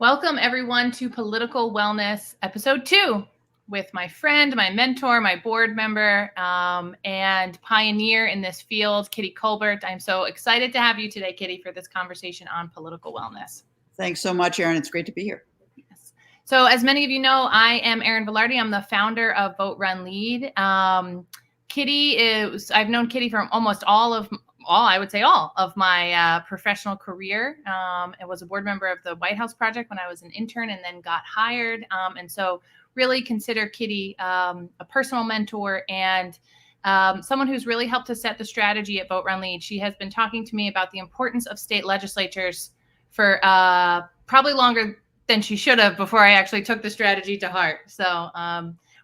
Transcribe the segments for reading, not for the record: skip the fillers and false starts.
Welcome, everyone, to Political Wellness, Episode 2, with my friend, my mentor, my board member, and pioneer in this field, Kitty Kolbert. I'm so excited to have you today, Kitty, for this conversation on political wellness. Thanks so much, Erin. It's great to be here. Yes. So as many of you know, I am Erin Velarde. I'm the founder of Vote, Run, Lead. I've known Kitty for almost all of my professional career. I was a board member of the White House Project when I was an intern and then got hired. And so really consider Kitty a personal mentor and someone who's really helped to set the strategy at Vote, Run, Lead. She has been talking to me about the importance of state legislatures for probably longer than she should have before I actually took the strategy to heart. So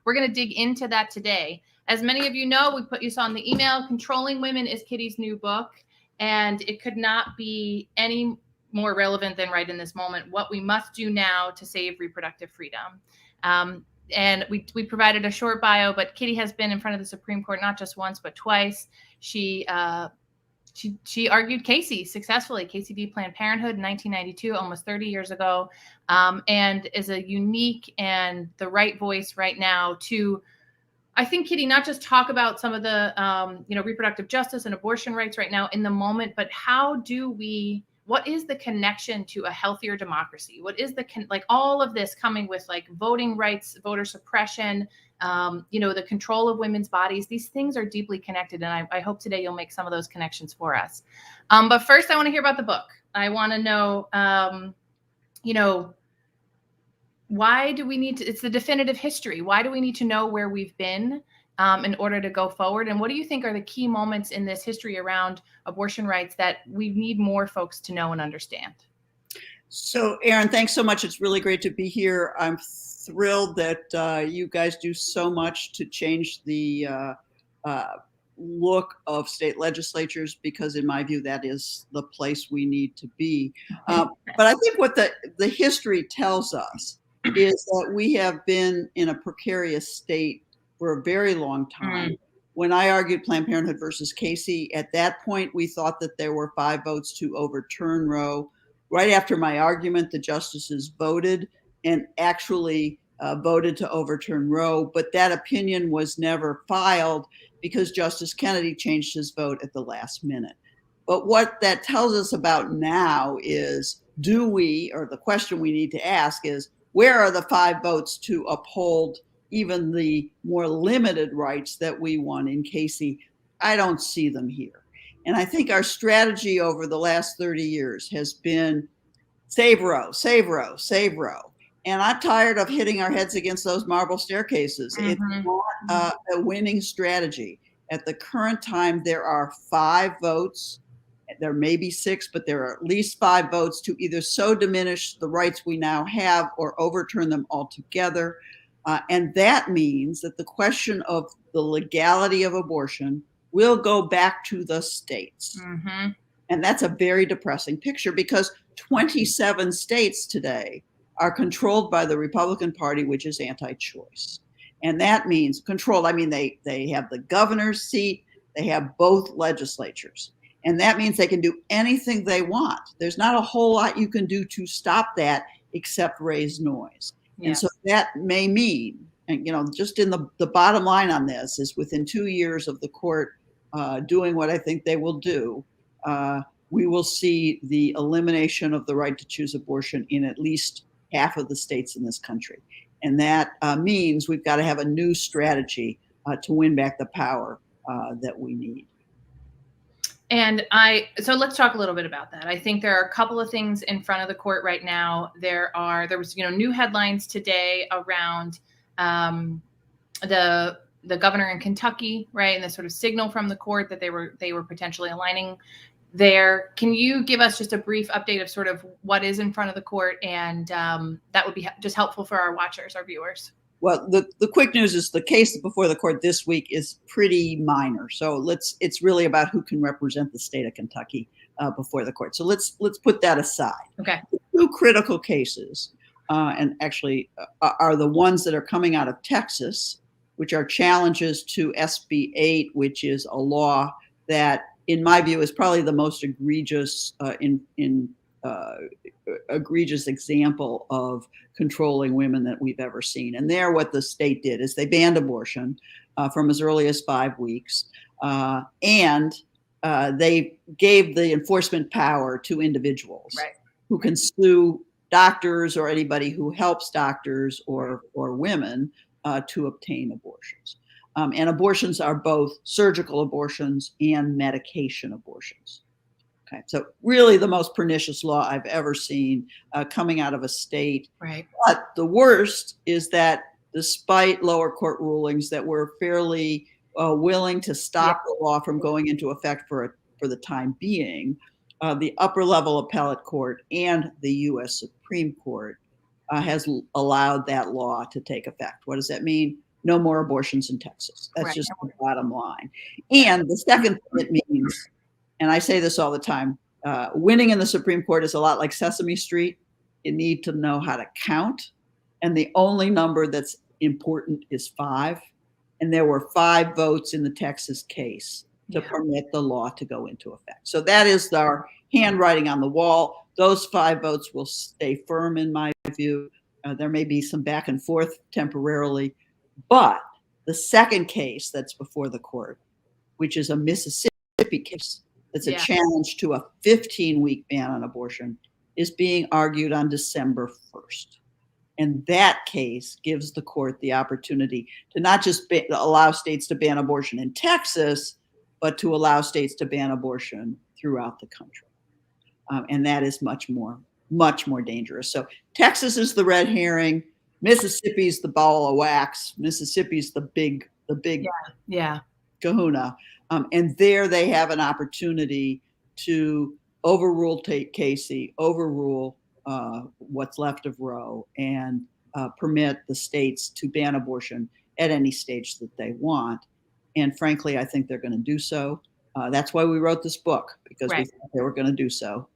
we're going to dig into that today. As many of you know, you saw in the email, Controlling Women is Kitty's new book, and it could not be any more relevant than right in this moment, what we must do now to save reproductive freedom. And we provided a short bio, but Kitty has been in front of the Supreme Court not just once, but twice. She argued Casey successfully, Casey v. Planned Parenthood in 1992, almost 30 years ago, and is a unique and the right voice right now to, I think, Kitty, not just talk about some of the, reproductive justice and abortion rights right now in the moment, but what is the connection to a healthier democracy? What is all of this coming with like voting rights, voter suppression, the control of women's bodies? These things are deeply connected. And I hope today you'll make some of those connections for us. But first I want to hear about the book. I want to know, why do we need to, it's the definitive history. Why do we need to know where we've been in order to go forward? And what do you think are the key moments in this history around abortion rights that we need more folks to know and understand? So, Erin, thanks so much. It's really great to be here. I'm thrilled that you guys do so much to change the look of state legislatures, because in my view, that is the place we need to be. But I think what the history tells us is that we have been in a precarious state for a very long time. When I argued Planned Parenthood versus Casey, at that point, we thought that there were 5 votes to overturn Roe. Right after my argument, the justices voted and actually voted to overturn Roe, but that opinion was never filed because Justice Kennedy changed his vote at the last minute. But what that tells us about now is, the question we need to ask is, where are the 5 votes to uphold even the more limited rights that we won in Casey? I don't see them here. And I think our strategy over the last 30 years has been save Roe, save Roe, save Roe. And I'm tired of hitting our heads against those marble staircases. It's not a winning strategy. At the current time, there are 5 votes. There may be 6, but there are at least 5 votes to either so diminish the rights we now have or overturn them altogether. And that means that the question of the legality of abortion will go back to the states. And that's a very depressing picture, because 27 states today are controlled by the Republican Party, which is anti-choice. And that means controlled. I mean, they have the governor's seat, they have both legislatures. And that means they can do anything they want. There's not a whole lot you can do to stop that except raise noise. Yeah. And so that may mean, and just in the bottom line on this is, within 2 years of the court doing what I think they will do, we will see the elimination of the right to choose abortion in at least half of the states in this country. And that means we've got to have a new strategy to win back the power that we need. And so let's talk a little bit about that. I think there are a couple of things in front of the court right now. There was new headlines today around the governor in Kentucky, right, and the sort of signal from the court that they were potentially aligning there. Can you give us just a brief update of sort of what is in front of the court, and that would be just helpful for our watchers, our viewers. Well, the quick news is the case before the court this week is pretty minor. So it's really about who can represent the state of Kentucky before the court. So let's put that aside. Okay. The 2 critical cases, and actually are the ones that are coming out of Texas, which are challenges to SB 8, which is a law that, in my view, is probably the most egregious in egregious example of controlling women that we've ever seen. And there, what the state did is they banned abortion from as early as 5 weeks, and they gave the enforcement power to individuals who can sue doctors or anybody who helps doctors or women to obtain abortions. And abortions are both surgical abortions and medication abortions. Okay, so really the most pernicious law I've ever seen coming out of a state. Right. But the worst is that despite lower court rulings that were fairly willing to stop the law from going into effect for the time being, the upper level appellate court and the U.S. Supreme Court has allowed that law to take effect. What does that mean? No more abortions in Texas. That's just the bottom line. And the second thing it means, and I say this all the time, winning in the Supreme Court is a lot like Sesame Street. You need to know how to count. And the only number that's important is 5. And there were 5 votes in the Texas case to permit the law to go into effect. So that is our handwriting on the wall. Those 5 votes will stay firm in my view. There may be some back and forth temporarily, but the second case that's before the court, which is a Mississippi case, that's a challenge to a 15-week ban on abortion, is being argued on December 1st. And that case gives the court the opportunity to not just allow states to ban abortion in Texas, but to allow states to ban abortion throughout the country. And that is much more dangerous. So Texas is the red herring. Mississippi's the ball of wax. Mississippi's the big kahuna. And there they have an opportunity to overrule Casey, overrule what's left of Roe, and permit the states to ban abortion at any stage that they want. And frankly, I think they're going to do so. That's why we wrote this book, because we thought they were going to do so.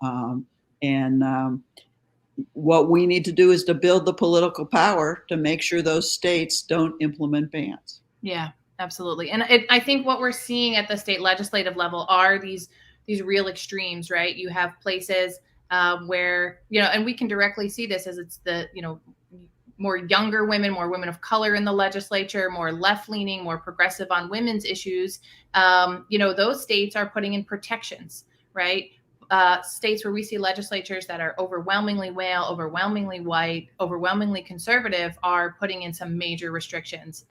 What we need to do is to build the political power to make sure those states don't implement bans. Yeah. Absolutely. And I think what we're seeing at the state legislative level are these real extremes, right? You have places where, and we can directly see this as it's the, more younger women, more women of color in the legislature, more left-leaning, more progressive on women's issues. Those states are putting in protections, right? States where we see legislatures that are overwhelmingly male, overwhelmingly white, overwhelmingly conservative are putting in some major restrictions.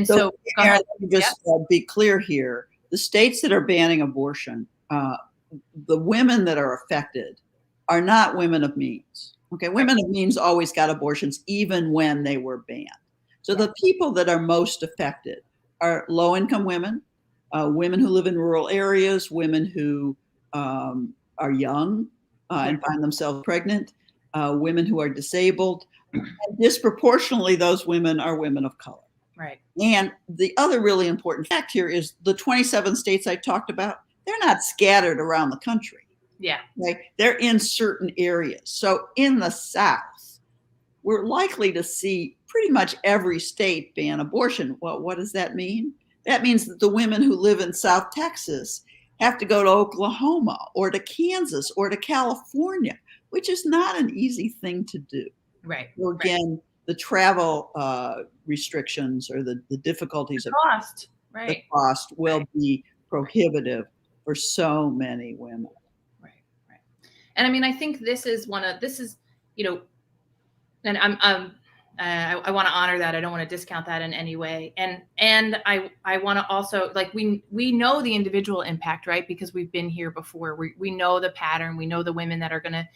So Aaron, just be clear here. The states that are banning abortion, the women that are affected are not women of means. Okay, women of means always got abortions even when they were banned. So the people that are most affected are low-income women, women who live in rural areas, women who are young and find themselves pregnant, women who are disabled, and disproportionately those women are women of color. Right. And the other really important fact here is the 27 states I talked about, they're not scattered around the country. Yeah. Right? They're in certain areas. So in the South, we're likely to see pretty much every state ban abortion. Well, what does that mean? That means that the women who live in South Texas have to go to Oklahoma or to Kansas or to California, which is not an easy thing to do. Right. So again, the travel restrictions or the difficulties the cost will be prohibitive for so many women. Right. And I mean, I think this is and I want to honor that. I don't want to discount that in any way. And I want to also, we know the individual impact, right? Because we've been here before. We know the pattern. We know the women that are going to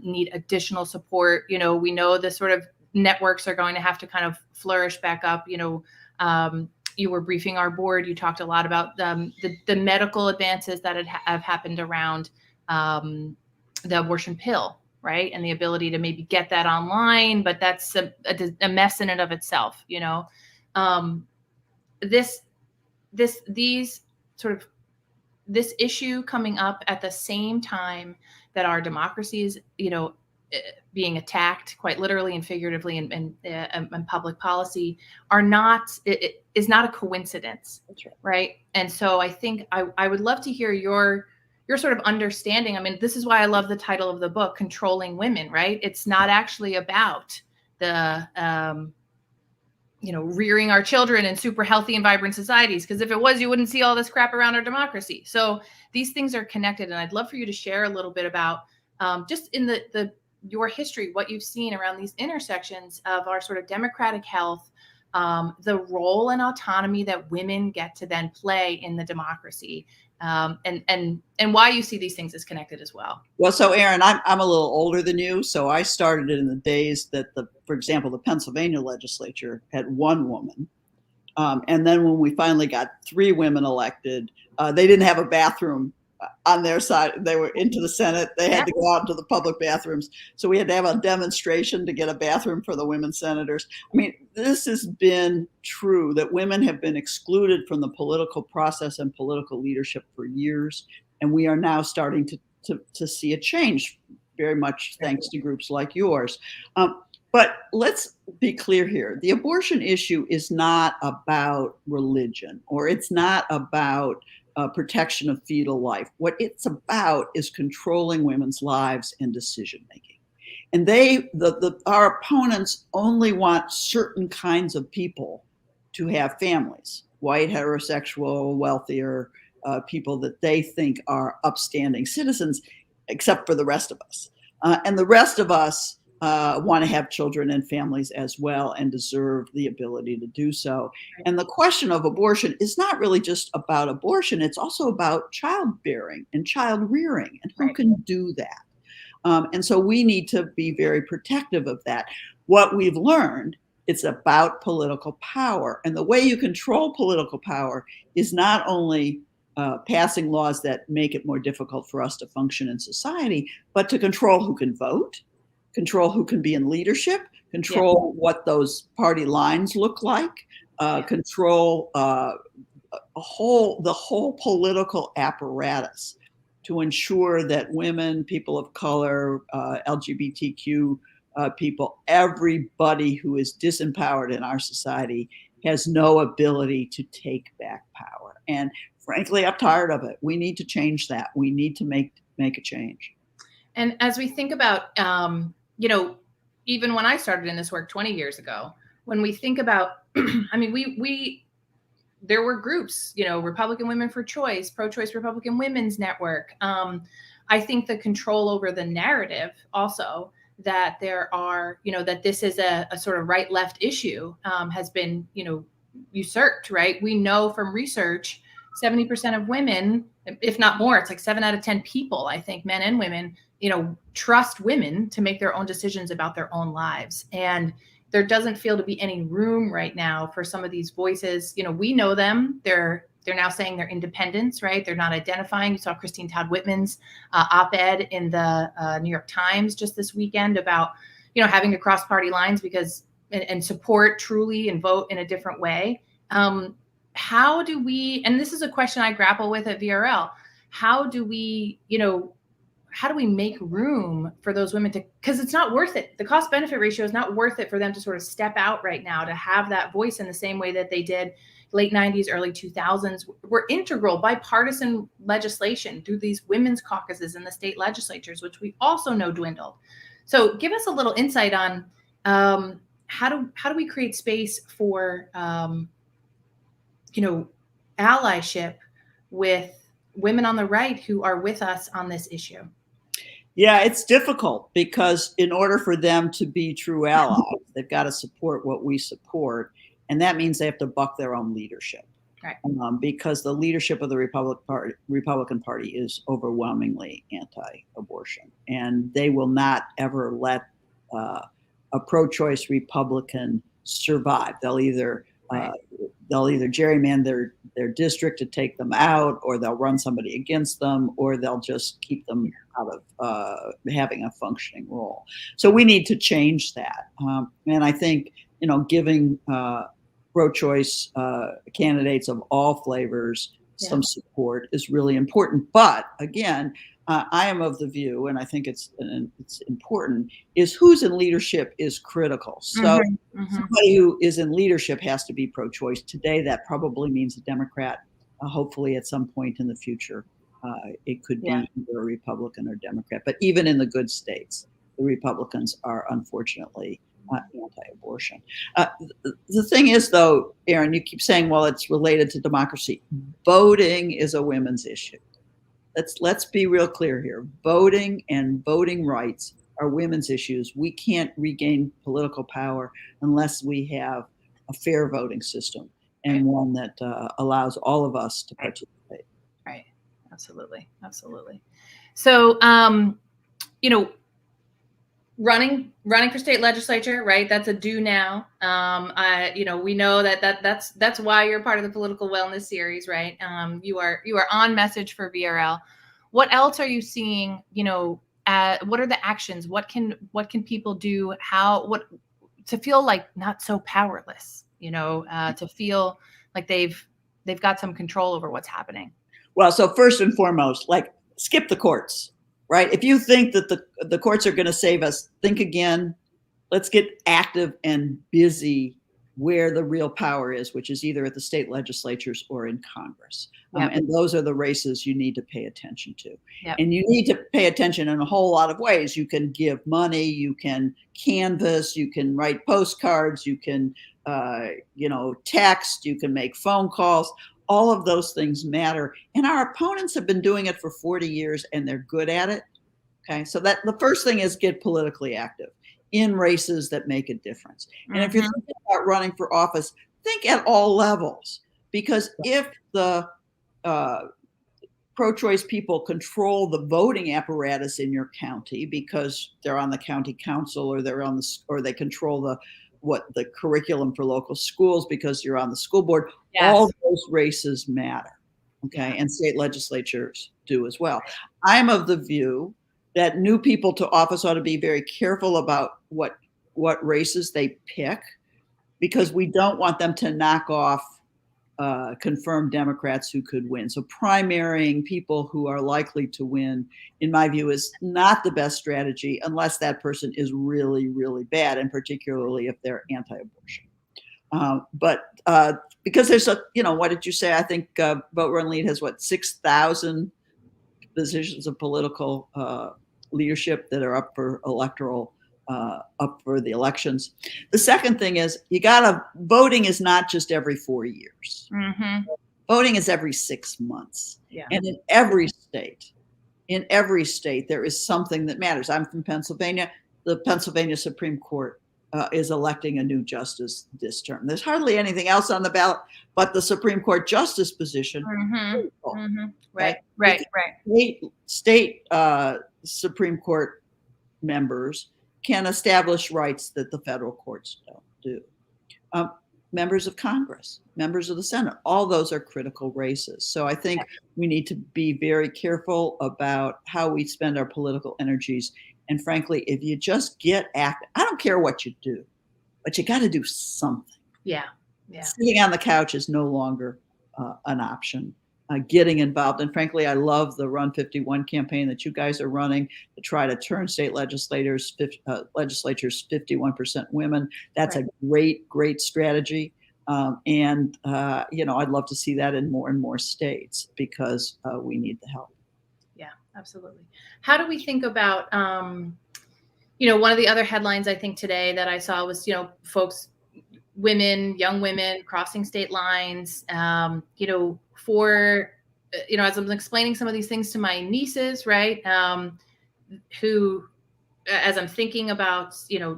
need additional support. We know the sort of networks are going to have to kind of flourish back up. You were briefing our board. You talked a lot about the medical advances that have happened around the abortion pill, right? And the ability to maybe get that online, but that's a mess in and of itself, this issue coming up at the same time that our democracy is, being attacked quite literally and figuratively in public policy is not a coincidence. That's right. Right. And so I think I would love to hear your you're sort of understanding. I mean, this is why I love the title of the book, Controlling Women, right? It's not actually about the, rearing our children in super healthy and vibrant societies. Because if it was, you wouldn't see all this crap around our democracy. So these things are connected. And I'd love for you to share a little bit about just in your history, what you've seen around these intersections of our sort of democratic health, the role and autonomy that women get to then play in the democracy, and why you see these things as connected as well. Well, so Aaron, I'm a little older than you, so I started in the days that for example, the Pennsylvania legislature had one woman, and then when we finally got 3 women elected, they didn't have a bathroom on their side. They were into the Senate. They had to go out into the public bathrooms. So we had to have a demonstration to get a bathroom for the women senators. I mean, this has been true that women have been excluded from the political process and political leadership for years. And we are now starting to see a change, very much thanks to groups like yours. But let's be clear here. The abortion issue is not about religion, or it's not about protection of fetal life. What it's about is controlling women's lives and decision making. And our opponents only want certain kinds of people to have families, white, heterosexual, wealthier people that they think are upstanding citizens, except for the rest of us. And the rest of us want to have children and families as well and deserve the ability to do so. And the question of abortion is not really just about abortion. It's also about childbearing and child rearing and who can do that. And so we need to be very protective of that. What we've learned, it's about political power. And the way you control political power is not only passing laws that make it more difficult for us to function in society, but to control who can vote, control who can be in leadership, control what those party lines look like, control the whole political apparatus to ensure that women, people of color, LGBTQ people, everybody who is disempowered in our society has no ability to take back power. And frankly, I'm tired of it. We need to change that. We need to make a change. And as we think about, even when I started in this work 20 years ago, when we think about, I mean, there were groups, Republican Women for Choice, Pro-Choice Republican Women's Network. I think the control over the narrative also that there are, that this is a sort of right-left issue has been, usurped, right? We know from research, 70% of women, if not more, it's like 7 out of 10 people, I think, men and women, trust women to make their own decisions about their own lives. And there doesn't feel to be any room right now for some of these voices. We know them. They're now saying they're independents, right? They're not identifying. You saw Christine Todd Whitman's op-ed in the New York Times just this weekend about, having to cross party lines and support truly and vote in a different way. How do we, and this is a question I grapple with at VRL, how do we make room for those women because it's not worth it. The cost benefit ratio is not worth it for them to sort of step out right now, to have that voice in the same way that they did late 90s, early 2000s. Were integral bipartisan legislation through these women's caucuses in the state legislatures, which we also know dwindled. So give us a little insight on how do we create space for allyship with women on the right who are with us on this issue? Yeah, it's difficult because in order for them to be true allies, they've got to support what we support. And that means they have to buck their own leadership. Right. Because the leadership of the Republican Party is overwhelmingly anti-abortion. And they will not ever let a pro-choice Republican survive. They'll either gerrymander their district to take them out, or they'll run somebody against them, or they'll just keep them out of having a functioning role. So we need to change that. And I think, giving pro-choice candidates of all flavors some support is really important. But again, I am of the view, and I think it's important, is who's in leadership is critical. So somebody who is in leadership has to be pro-choice. Today, that probably means a Democrat, hopefully at some point in the future, It could be either a Republican or Democrat. But even in the good states, the Republicans are unfortunately anti-abortion. The thing is, though, Aaron, you keep saying, well, it's related to democracy. Voting is a women's issue. Let's be real clear here. Voting and voting rights are women's issues. We can't regain political power unless we have a fair voting system and one that allows all of us to participate. Right. Absolutely. Absolutely. So, running for state legislature, right? That's a do now. We know that's why you're part of the political wellness series, right? You are on message for VRL. What else are you seeing? What are the actions? What can people do? What to feel like not so powerless? To feel like they've got some control over what's happening. Well, so first and foremost, skip the courts. Right? If you think that the courts are going to save us, think again. Let's get active and busy where the real power is, which is either at the state legislatures or in Congress. Yep. And those are the races you need to pay attention to. Yep. And you need to pay attention in a whole lot of ways. You can give money, you can canvass, you can write postcards, you can text, you can make phone calls. All of those things matter. And our opponents have been doing it for 40 years and they're good at it. Okay. So that the first thing is get politically active in races that make a difference. And if you're thinking about running for office, think at all levels, because if the pro-choice people control the voting apparatus in your county because they're on the county council or they control the curriculum for local schools because you're on the school board, all those races matter. Okay. And state legislatures do as well. I'm of the view that new people to office ought to be very careful about what races they pick, because we don't want them to knock off confirmed Democrats who could win. So primarying people who are likely to win, in my view, is not the best strategy unless that person is really, really bad, and particularly if they're anti-abortion. Because there's what did you say? I think Vote Run Lead has 6,000 positions of political leadership that are up for the elections. The second thing is voting is not just every 4 years. Mm-hmm. Voting is every 6 months. Yeah. And in every state, there is something that matters. I'm from Pennsylvania. The Pennsylvania Supreme Court is electing a new justice this term. There's hardly anything else on the ballot but the Supreme Court justice position. Mm-hmm. Mm-hmm. Right. State Supreme Court members can establish rights that the federal courts don't do. Members of Congress, members of the Senate, all those are critical races. So I think we need to be very careful about how we spend our political energies. And frankly, if you just get active, I don't care what you do, but you got to do something. Yeah. Sitting on the couch is no longer an option. Getting involved. And frankly, I love the Run 51 campaign that you guys are running to try to turn state legislatures 51% women. That's a great strategy. I'd love to see that in more and more states because we need the help. Yeah, absolutely. How do we think about, one of the other headlines I think today that I saw was, folks, young women crossing state lines, as I'm explaining some of these things to my nieces, right, who, as I'm thinking about,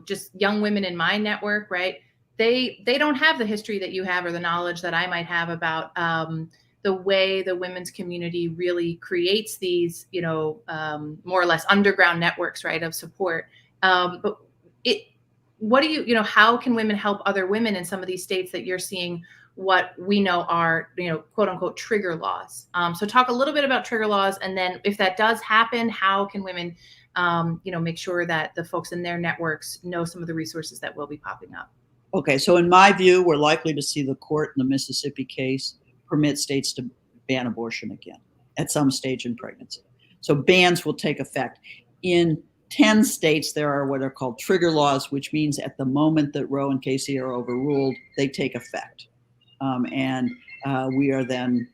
just young women in my network, right, they don't have the history that you have or the knowledge that I might have about the way the women's community really creates these, more or less underground networks, right, of support. But what do how can women help other women in some of these states that you're seeing what we know are, quote unquote, trigger laws? So talk a little bit about trigger laws. And then if that does happen, how can women, make sure that the folks in their networks know some of the resources that will be popping up? Okay. So in my view, we're likely to see the court in the Mississippi case permit states to ban abortion again at some stage in pregnancy. So bans will take effect. In 10 states, there are what are called trigger laws, which means at the moment that Roe and Casey are overruled, they take effect. We are then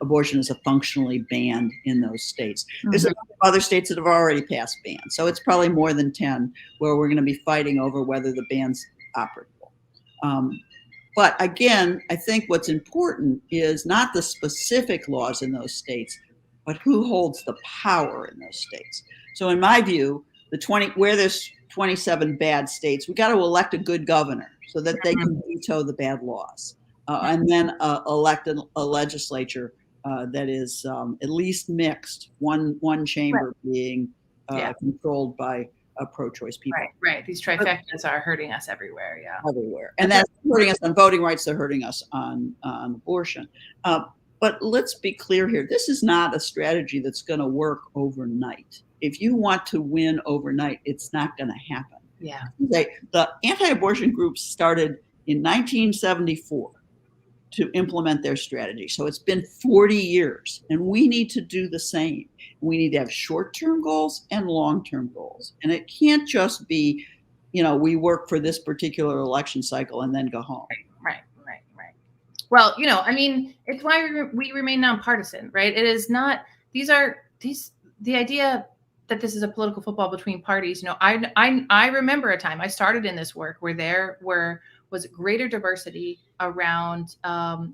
abortion is a functionally banned in those states. There's Mm-hmm. other states that have already passed bans, so it's probably more than 10 where we're going to be fighting over whether the ban's operable. But again, I think what's important is not the specific laws in those states, but who holds the power in those states. So in my view, where there's 27 bad states, we got to elect a good governor so that they can veto the bad laws, and then elect a legislature that is at least mixed, one chamber being controlled by pro-choice people. Right. These trifectas are hurting us everywhere. Yeah. Everywhere. And that's hurting us on voting rights. They're hurting us on abortion. But let's be clear here. This is not a strategy that's going to work overnight. If you want to win overnight, it's not going to happen. Yeah. The anti-abortion groups started in 1974 to implement their strategy. So it's been 40 years, and we need to do the same. We need to have short-term goals and long-term goals. And it can't just be, we work for this particular election cycle and then go home. Right. Well, it's why we remain nonpartisan, right? It is not, the idea that this is a political football between parties. I remember a time I started in this work where there was greater diversity around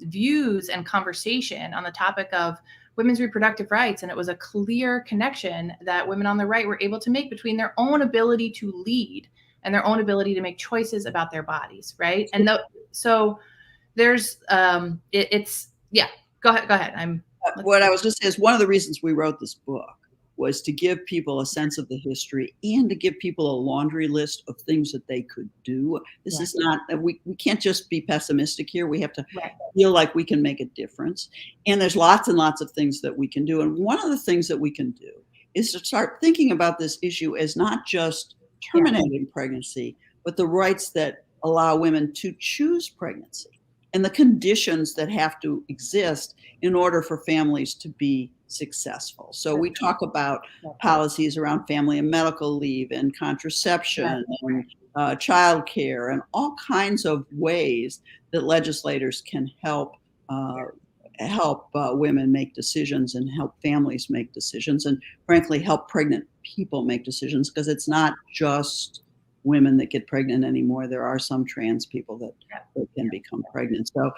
views and conversation on the topic of women's reproductive rights. And it was a clear connection that women on the right were able to make between their own ability to lead and their own ability to make choices about their bodies, right? And so there's, go ahead. What I was just saying is one of the reasons we wrote this book was to give people a sense of the history and to give people a laundry list of things that they could do. This is not, we can't just be pessimistic here. We have to feel like we can make a difference. And there's lots and lots of things that we can do. And one of the things that we can do is to start thinking about this issue as not just terminating pregnancy, but the rights that allow women to choose pregnancy and the conditions that have to exist in order for families to be successful. So we talk about policies around family and medical leave and contraception and childcare and all kinds of ways that legislators can help women make decisions and help families make decisions and frankly help pregnant people make decisions, because it's not just women that get pregnant anymore. There are some trans people that can become pregnant. So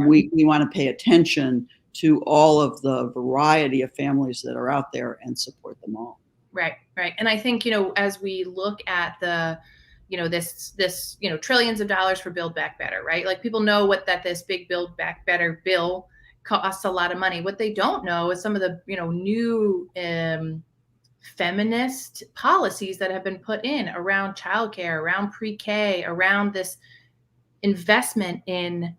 we want to pay attention to all of the variety of families that are out there and support them all. Right. And I think, as we look at the, this trillions of dollars for Build Back Better, right? Like people know this big Build Back Better bill costs a lot of money. What they don't know is some of the, new feminist policies that have been put in around childcare, around pre-K, around this investment in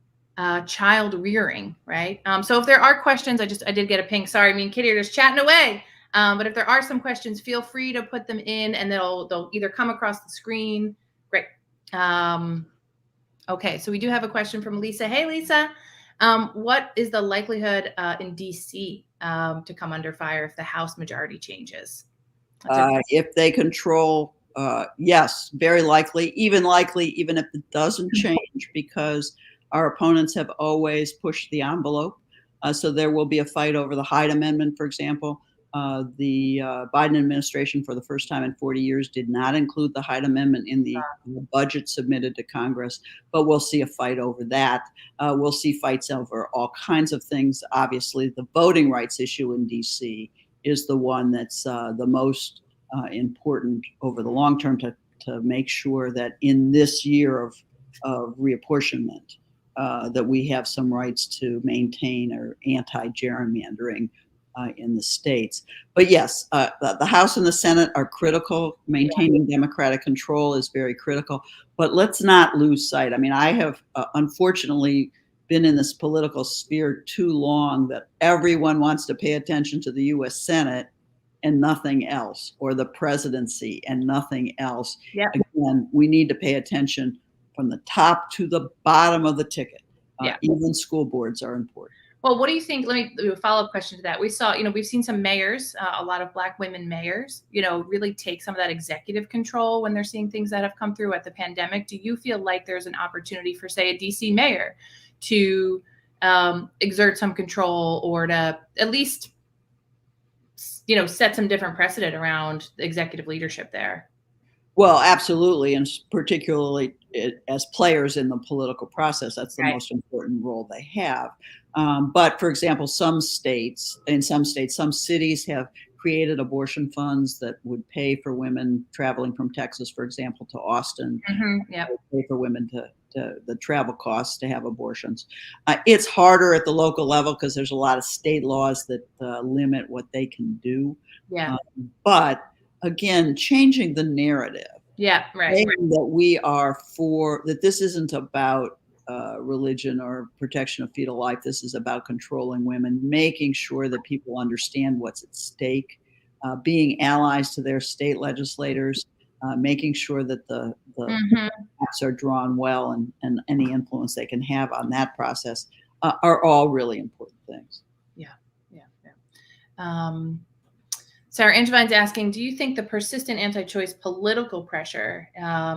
child rearing, right? So if there are questions, I did get a ping. Sorry, me and Kitty are just chatting away. But if there are some questions, feel free to put them in, and they'll either come across the screen. Great. Okay, so we do have a question from Lisa. Hey, Lisa. What is the likelihood in DC to come under fire if the House majority changes? If they control, yes, very likely, even if it doesn't change, because our opponents have always pushed the envelope. So there will be a fight over the Hyde Amendment, for example. The Biden administration, for the first time in 40 years, did not include the Hyde Amendment in the budget submitted to Congress, but we'll see a fight over that. We'll see fights over all kinds of things. Obviously, the voting rights issue in DC is the one that's the most important over the long term to make sure that in this year of reapportionment, that we have some rights to maintain or anti-gerrymandering in the states. But yes, the House and the Senate are critical. Maintaining Democratic control is very critical. But let's not lose sight. I mean, I have unfortunately been in this political sphere too long that everyone wants to pay attention to the U.S. Senate and nothing else, or the presidency and nothing else. Again, we need to pay attention from the top to the bottom of the ticket. Even school boards are important. Well, what do you think? Let me do a follow-up question to that. We saw, we've seen some mayors, a lot of Black women mayors, really take some of that executive control when they're seeing things that have come through at the pandemic. Do you feel like there's an opportunity for, say, a DC mayor to exert some control or to at least, set some different precedent around executive leadership there. Well, absolutely, and particularly as players in the political process, that's the most important role they have. But for example, some cities have created abortion funds that would pay for women traveling from Texas, for example, to Austin, pay for women to the travel costs to have abortions. It's harder at the local level because there's a lot of state laws that limit what they can do. Yeah. But again, changing the narrative. Yeah, right. That we are that this isn't about religion or protection of fetal life. This is about controlling women, making sure that people understand what's at stake, being allies to their state legislators, making sure that the maps are drawn well, and any influence they can have on that process are all really important things. Yeah. Sarah Angevine's asking, do you think the persistent anti-choice political pressure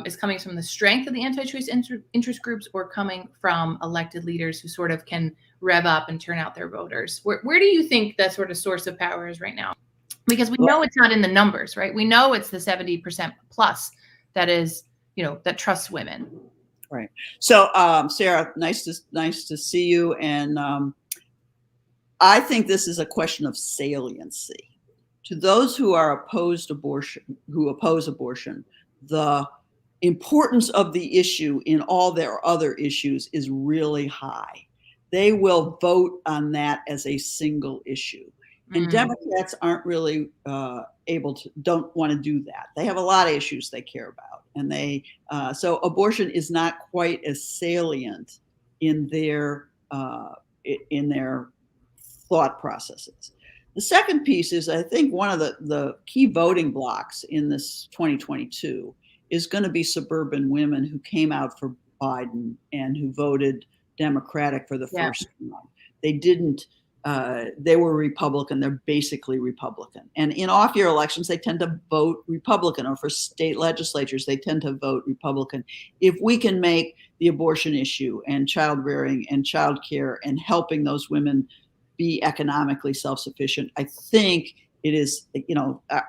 is coming from the strength of the anti-choice interest groups, or coming from elected leaders who sort of can rev up and turn out their voters? Where do you think that sort of source of power is right now? Because we know it's not in the numbers, right? We know it's the 70% plus that is, that trusts women. Right. So, Sarah, nice to see you. And I think this is a question of saliency. To those who oppose abortion, the importance of the issue in all their other issues is really high. They will vote on that as a single issue. And Democrats aren't really don't want to do that. They have a lot of issues they care about. And so abortion is not quite as salient in their thought processes. The second piece is, I think, one of the key voting blocks in this 2022 is going to be suburban women who came out for Biden and who voted Democratic for the first time. They were Republican. They're basically Republican. And in off-year elections, they tend to vote Republican, or for state legislatures, they tend to vote Republican. If we can make the abortion issue and child rearing and child care and helping those women be economically self-sufficient, I think it is,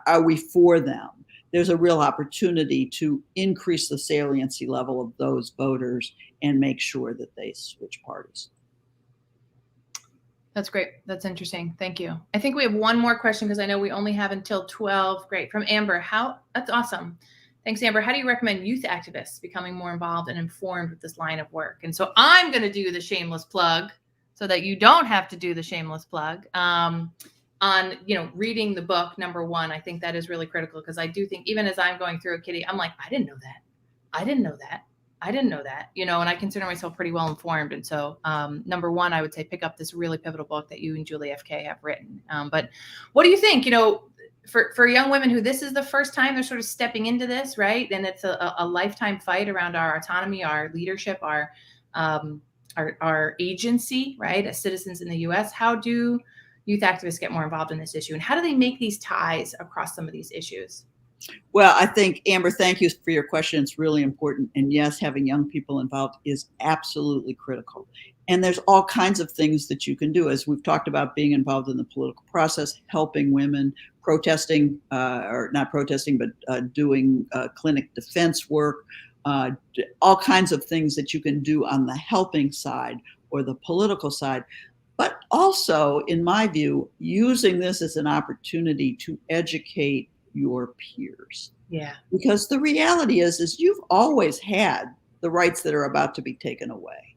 are we for them? There's a real opportunity to increase the saliency level of those voters and make sure that they switch parties. That's great. That's interesting. Thank you. I think we have one more question because I know we only have until 12. Great. From Amber. That's awesome. Thanks, Amber. How do you recommend youth activists becoming more involved and informed with this line of work? And so I'm going to do the shameless plug, so that you don't have to do the shameless plug, on, reading the book, number one. I think that is really critical, because I do think, even as I'm going through it, Kitty, I'm like, I didn't know that. And I consider myself pretty well informed. And so number one, I would say pick up this really pivotal book that you and Julie FK have written. But what do you think, for young women who this is the first time they're sort of stepping into this, right? And it's a lifetime fight around our autonomy, our leadership, our agency, right, as citizens in the U.S. How do youth activists get more involved in this issue, and how do they make these ties across some of these issues? Well, I think, Amber, thank you for your question. It's really important. And yes, having young people involved is absolutely critical. And there's all kinds of things that you can do, as we've talked about, being involved in the political process, helping women, protesting, or not protesting, but doing clinic defense work, all kinds of things that you can do on the helping side or the political side. But also, in my view, using this as an opportunity to educate your peers. Yeah. Because the reality is you've always had the rights that are about to be taken away.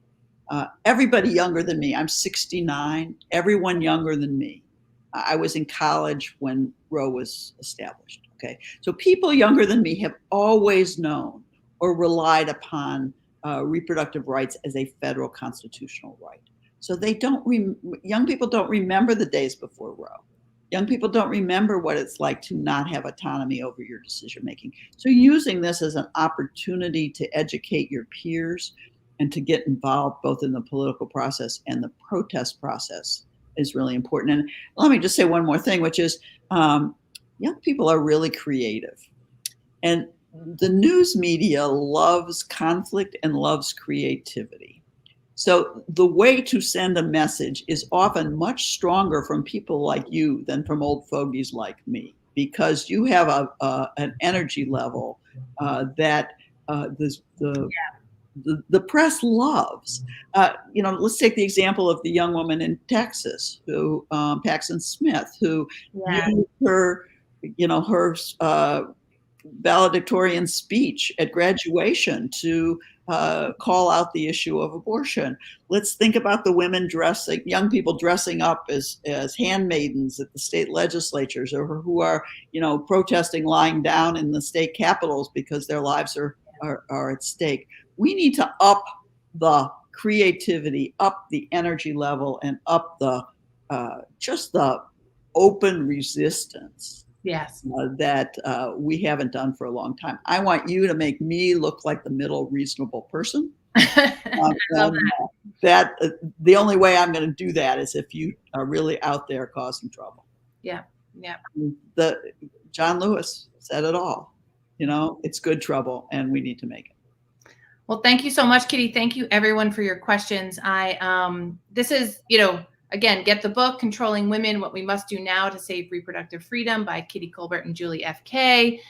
Everybody younger than me, I'm 69, everyone younger than me. I was in college when Roe was established. Okay. So people younger than me have always known or relied upon reproductive rights as a federal constitutional right. So young people don't remember the days before Roe. Young people don't remember what it's like to not have autonomy over your decision making. So using this as an opportunity to educate your peers and to get involved both in the political process and the protest process is really important. And let me just say one more thing, which is young people are really creative. And the news media loves conflict and loves creativity. So the way to send a message is often much stronger from people like you than from old fogies like me, because you have an energy level that the press loves. Let's take the example of the young woman in Texas who, Paxton Smith, who used her valedictorian speech at graduation to call out the issue of abortion. Let's think about the women young people dressing up as handmaidens at the state legislatures, or who are, protesting lying down in the state capitals because their lives are at stake. We need to up the creativity, up the energy level, and up the just the open resistance. Yes. That we haven't done for a long time. I want you to make me look like the middle reasonable person. I love that. The only way I'm going to do that is if you are really out there causing trouble. Yeah. Yeah. John Lewis said it all. It's good trouble, and we need to make it. Well, thank you so much, Kitty. Thank you, everyone, for your questions. This is, again, get the book, Controlling Women, What We Must Do Now to Save Reproductive Freedom by Kitty Kolbert and Julie F.K.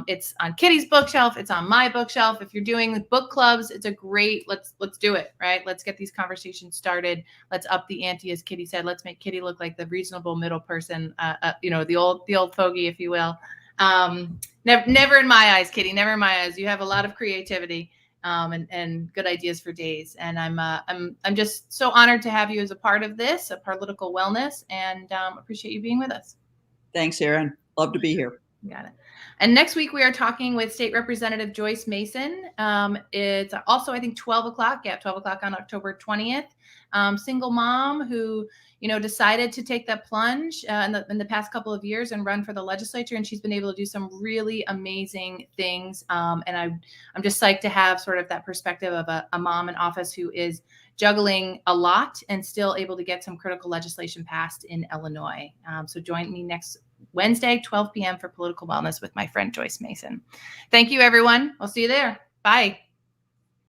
It's on Kitty's bookshelf. It's on my bookshelf. If you're doing book clubs, it's a great, let's do it, right? Let's get these conversations started. Let's up the ante, as Kitty said. Let's make Kitty look like the reasonable middle person, the old fogey, if you will. Never in my eyes, Kitty, never in my eyes. You have a lot of creativity. And good ideas for days. And I'm just so honored to have you as a part of this, a political wellness, and appreciate you being with us. Thanks, Erin. Love to be here. Got it. And next week we are talking with State Representative Joyce Mason. It's also, I think, 12 o'clock. Yeah, 12 o'clock on October 20th. Single mom who, decided to take that plunge in the past couple of years and run for the legislature. And she's been able to do some really amazing things. And I'm just psyched to have sort of that perspective of a mom in office who is juggling a lot and still able to get some critical legislation passed in Illinois. So join me next Wednesday, 12 p.m. for Political Wellness with my friend Joyce Mason. Thank you, everyone. I'll see you there. Bye.